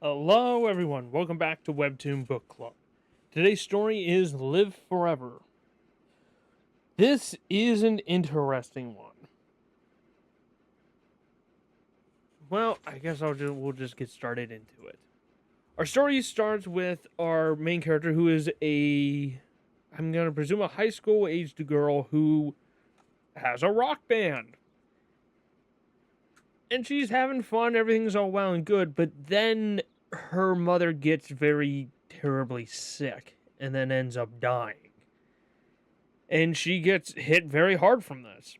Hello, everyone. Welcome back to Webtoon Book Club. Today's story is Live Forever. This is an interesting one. Well, I guess we'll just get started into it. Our story starts with our main character, who is I'm gonna presume a high school aged girl who has a rock band. And she's having fun, everything's all well and good, but then her mother gets very terribly sick and then ends up dying. And she gets hit very hard from this.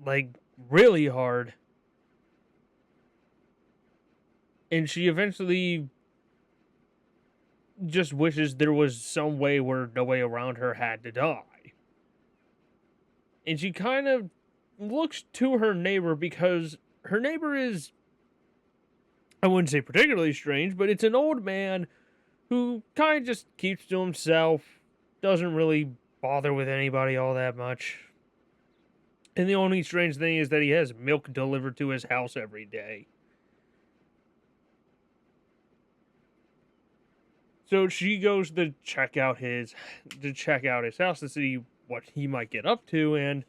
Like, really hard. And she eventually just wishes there was some way where no way around her had to die. And she kind of looks to her neighbor because her neighbor is, I wouldn't say particularly strange, but it's an old man who kind of just keeps to himself, doesn't really bother with anybody all that much. And the only strange thing is that he has milk delivered to his house every day. So she goes to check out his house to see what he might get up to, and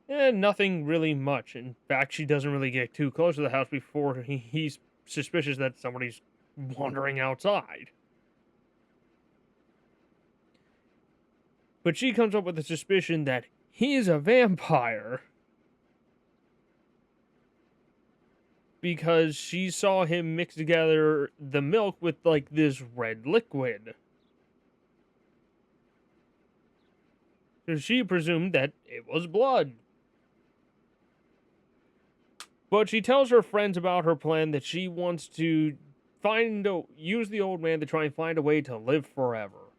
nothing really much. In fact, she doesn't really get too close to the house before he's suspicious that somebody's wandering outside. But she comes up with the suspicion that he's a vampire because she saw him mix together the milk with, like, this red liquid. So she presumed that it was blood. But she tells her friends about her plan that she wants to use the old man to try and find a way to live forever.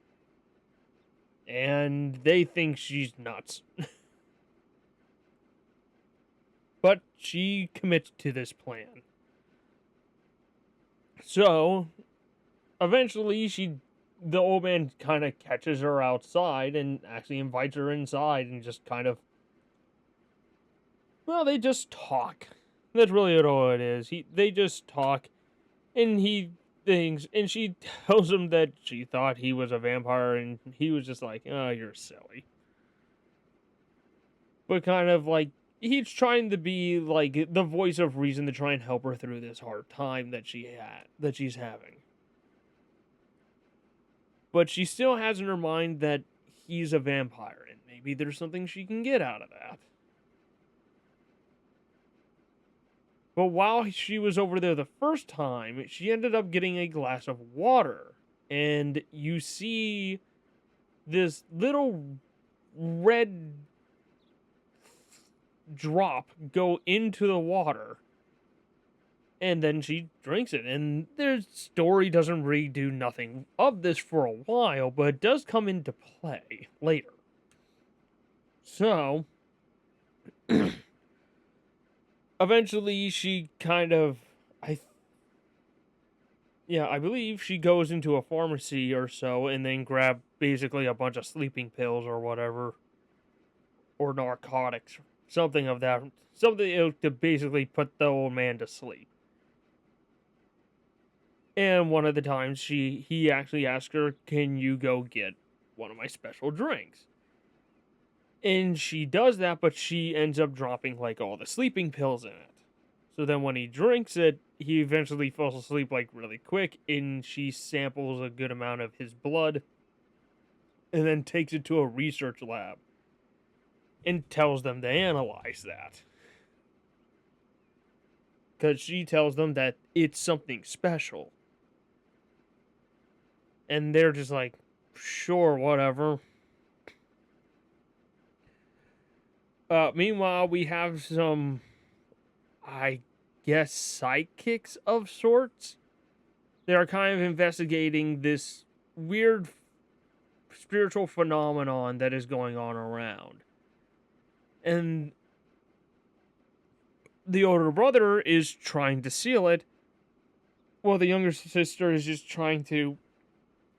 And they think she's nuts. But she commits to this plan. So, eventually the old man kind of catches her outside and actually invites her inside and just kind of, well, they just talk. That's really all it is. They just talk, and she tells him that she thought he was a vampire, and he was just like, "Oh, you're silly." But kind of like, he's trying to be like the voice of reason to try and help her through this hard time that she's having. But she still has in her mind that he's a vampire, and maybe there's something she can get out of that. But while she was over there the first time, she ended up getting a glass of water. And you see this little red drop go into the water. And then she drinks it. And their story doesn't really do nothing of this for a while, but it does come into play later. So, eventually she kind of, I believe she goes into a pharmacy or so and then grab basically a bunch of sleeping pills or whatever, or narcotics, something to basically put the old man to sleep. And one of the times he actually asked her, "Can you go get one of my special drinks?" And she does that, but she ends up dropping like all the sleeping pills in it. So then when he drinks it, he eventually falls asleep like really quick, and she samples a good amount of his blood and then takes it to a research lab and tells them to analyze that. Because she tells them that it's something special. And they're just like, sure, whatever. Meanwhile, we have some, I guess, sidekicks of sorts. They are kind of investigating this weird spiritual phenomenon that is going on around. And the older brother is trying to seal it, while the younger sister is just trying to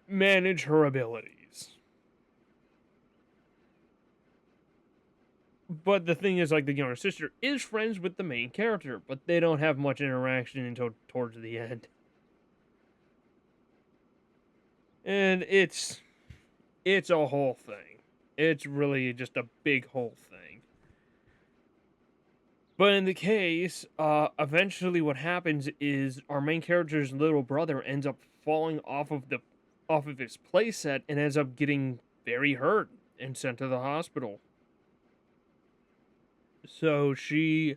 manage her abilities. But the thing is, like, the younger sister is friends with the main character, but they don't have much interaction until towards the end. And it's a whole thing. It's really just a big whole thing. But in the case, eventually what happens is our main character's little brother ends up falling off of his playset and ends up getting very hurt and sent to the hospital. So she,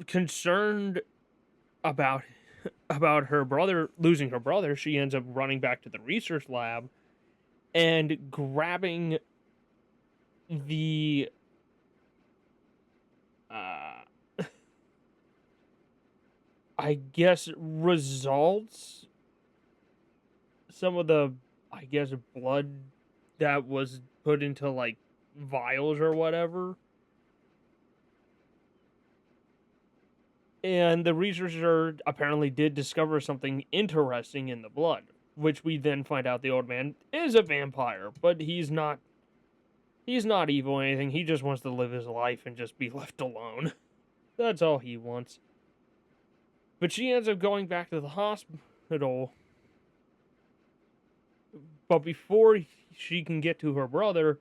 concerned about about her brother losing her brother, she ends up running back to the research lab and grabbing the uh I guess results, some of the, I guess, blood that was put into like vials or whatever. And the researcher apparently did discover something interesting in the blood, which we then find out the old man is a vampire, but he's not evil or anything. He just wants to live his life and just be left alone. That's all he wants. But she ends up going back to the hospital. But before she can get to her brother,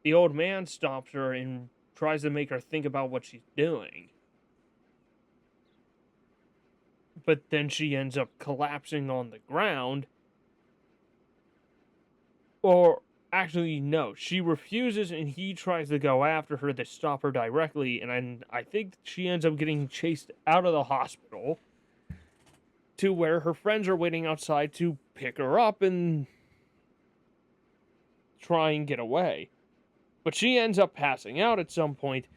the old man stops her and tries to make her think about what she's doing. But then she ends up collapsing on the ground. Or actually, no, she refuses and he tries to go after her to stop her directly. And I think she ends up getting chased out of the hospital to where her friends are waiting outside to pick her up and try and get away. But she ends up passing out at some point,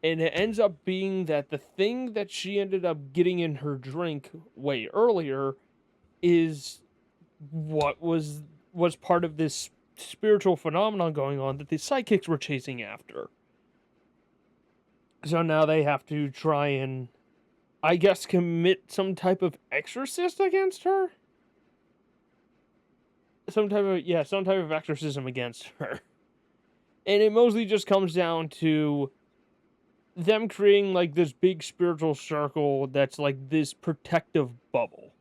and it ends up being that the thing that she ended up getting in her drink way earlier is what was part of this spiritual phenomenon going on that the psychics were chasing after. So now they have to try and, I guess, commit some type of exorcist against her? Some type of exorcism against her. And it mostly just comes down to them creating like this big spiritual circle that's like this protective bubble.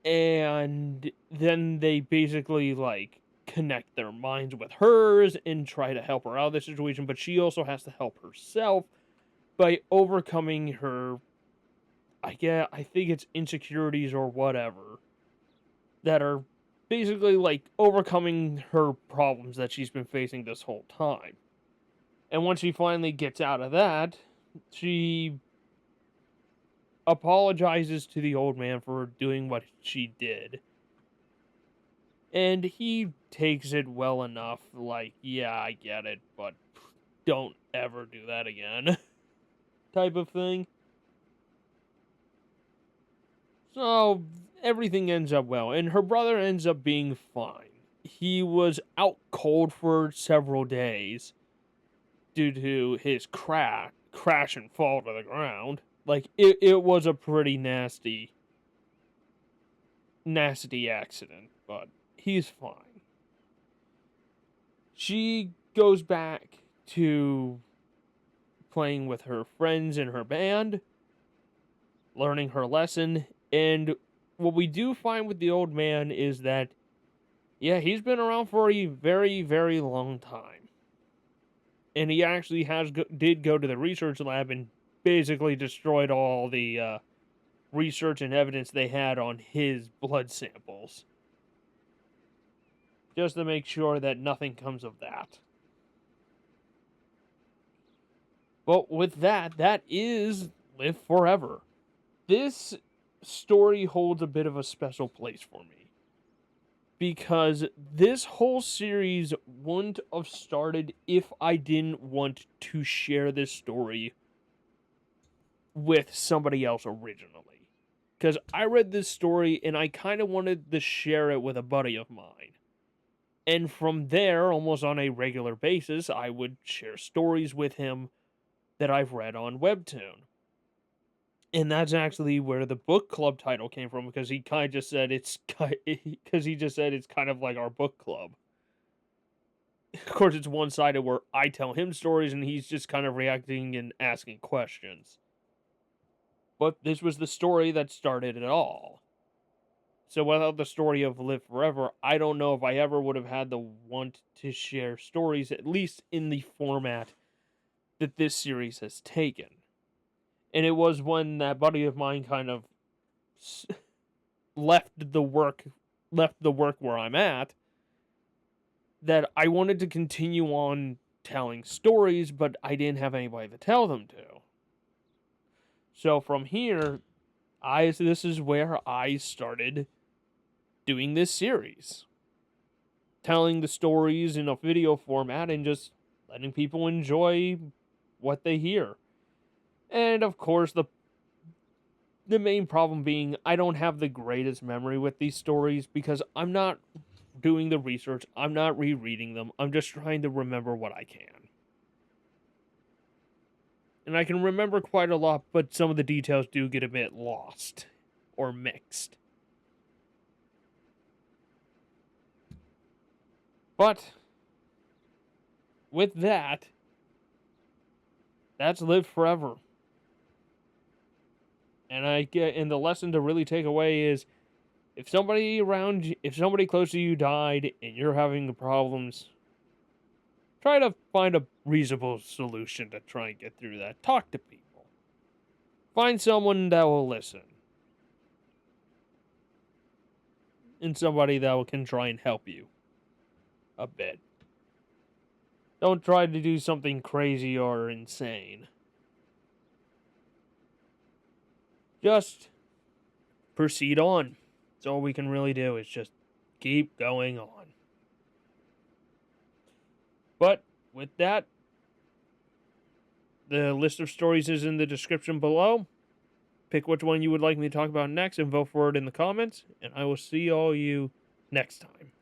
And then they basically like connect their minds with hers and try to help her out of the situation, but she also has to help herself by overcoming her, I think it's insecurities or whatever, that are basically like overcoming her problems that she's been facing this whole time. And once she finally gets out of that, she apologizes to the old man for doing what she did. And he takes it well enough, like, yeah, I get it, but don't ever do that again, type of thing. So everything ends up well, and her brother ends up being fine. He was out cold for several days due to his crash and fall to the ground. Like, it was a pretty nasty accident, but he's fine. She goes back to playing with her friends in her band, learning her lesson, and what we do find with the old man is that, yeah, he's been around for a very, very long time. And he actually did go to the research lab and basically destroyed all the research and evidence they had on his blood samples, just to make sure that nothing comes of that. But with that is Live Forever. This story holds a bit of a special place for me, because this whole series wouldn't have started if I didn't want to share this story with somebody else originally. Because I read this story and I kind of wanted to share it with a buddy of mine. And from there, almost on a regular basis, I would share stories with him that I've read on Webtoon. And that's actually where the book club title came from, because he kind of just said it's kind of like our book club. Of course, it's one-sided where I tell him stories and he's just kind of reacting and asking questions. But this was the story that started it all. So without the story of Live Forever, I don't know if I ever would have had the want to share stories, at least in the format that this series has taken. And it was when that buddy of mine kind of left the work where I'm at, that I wanted to continue on telling stories, but I didn't have anybody to tell them to. So from here, this is where I started doing this series. Telling the stories in a video format and just letting people enjoy what they hear. And of course, the main problem being I don't have the greatest memory with these stories because I'm not doing the research, I'm not rereading them, I'm just trying to remember what I can. And I can remember quite a lot, but some of the details do get a bit lost or mixed. But with that, that's Live Forever. And the lesson to really take away is if somebody close to you died and you're having problems, try to find a reasonable solution to try and get through that. Talk to people. Find someone that will listen. And somebody that can try and help you a bit. Don't try to do something crazy or insane. Just proceed on. That's all we can really do, is just keep going on. But with that, the list of stories is in the description below. Pick which one you would like me to talk about next and vote for it in the comments. And I will see all you next time.